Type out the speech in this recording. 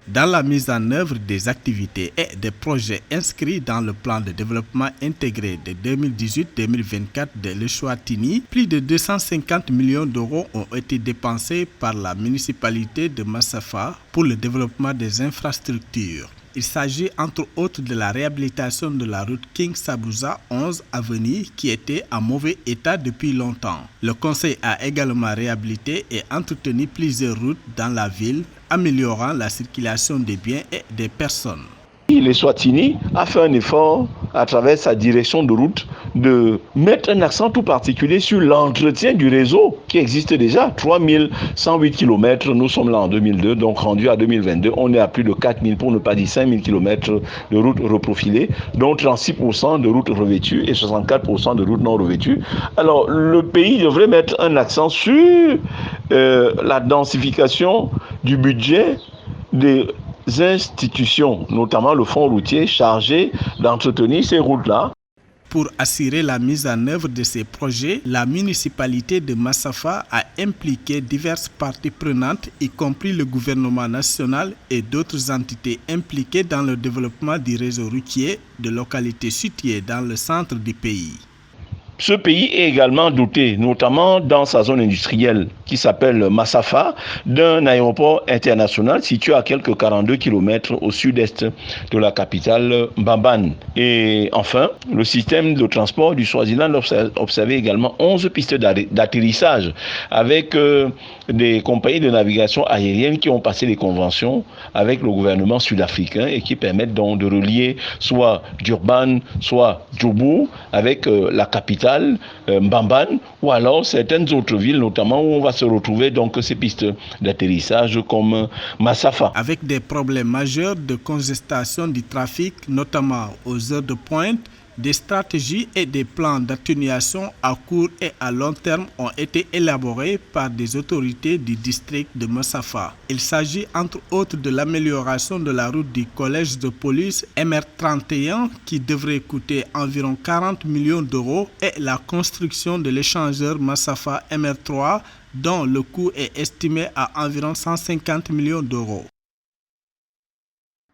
Dans la mise en œuvre des activités et des projets inscrits dans le plan de développement intégré de 2018-2024 de l'Eswatini, plus de 250 millions d'euros ont été dépensés par la municipalité de Massafa pour le développement des infrastructures. Il s'agit entre autres de la réhabilitation de la route King Sabouza 11 avenue qui était en mauvais état depuis longtemps. Le conseil a également réhabilité et entretenu plusieurs routes dans la ville, améliorant la circulation des biens et des personnes. L'Eswatini a fait un effort à travers sa direction de route de mettre un accent tout particulier sur l'entretien du réseau qui existe déjà. 3108 km, nous sommes là en 2002, donc rendu à 2022, on est à plus de 4000 pour ne pas dire 5000 km de routes reprofilées, dont 36% de routes revêtues et 64% de routes non revêtues. Alors le pays devrait mettre un accent sur la densification du budget des institutions, notamment le fonds routier chargé d'entretenir ces routes-là. Pour assurer la mise en œuvre de ces projets, la municipalité de Massafa a impliqué diverses parties prenantes, y compris le gouvernement national et d'autres entités impliquées dans le développement du réseau routier de localités situées dans le centre du pays. Ce pays est également doté, notamment dans sa zone industrielle qui s'appelle Massafa, d'un aéroport international situé à quelques 42 km au sud-est de la capitale Mbambane. Et enfin, le système de transport du Swaziland observait également 11 pistes d'atterrissage avec des compagnies de navigation aérienne qui ont passé des conventions avec le gouvernement sud-africain et qui permettent donc de relier soit Durban, soit Djoubou avec la capitale Mbambane ou alors certaines autres villes, notamment où on va se retrouver donc ces pistes d'atterrissage comme Massafa. Avec des problèmes majeurs de congestion du trafic, notamment aux heures de pointe, des stratégies et des plans d'atténuation à court et à long terme ont été élaborés par des autorités du district de Massafa. Il s'agit entre autres de l'amélioration de la route du collège de police MR31 qui devrait coûter environ 40 millions d'euros et la construction de l'échangeur Massafa MR3 dont le coût est estimé à environ 150 millions d'euros.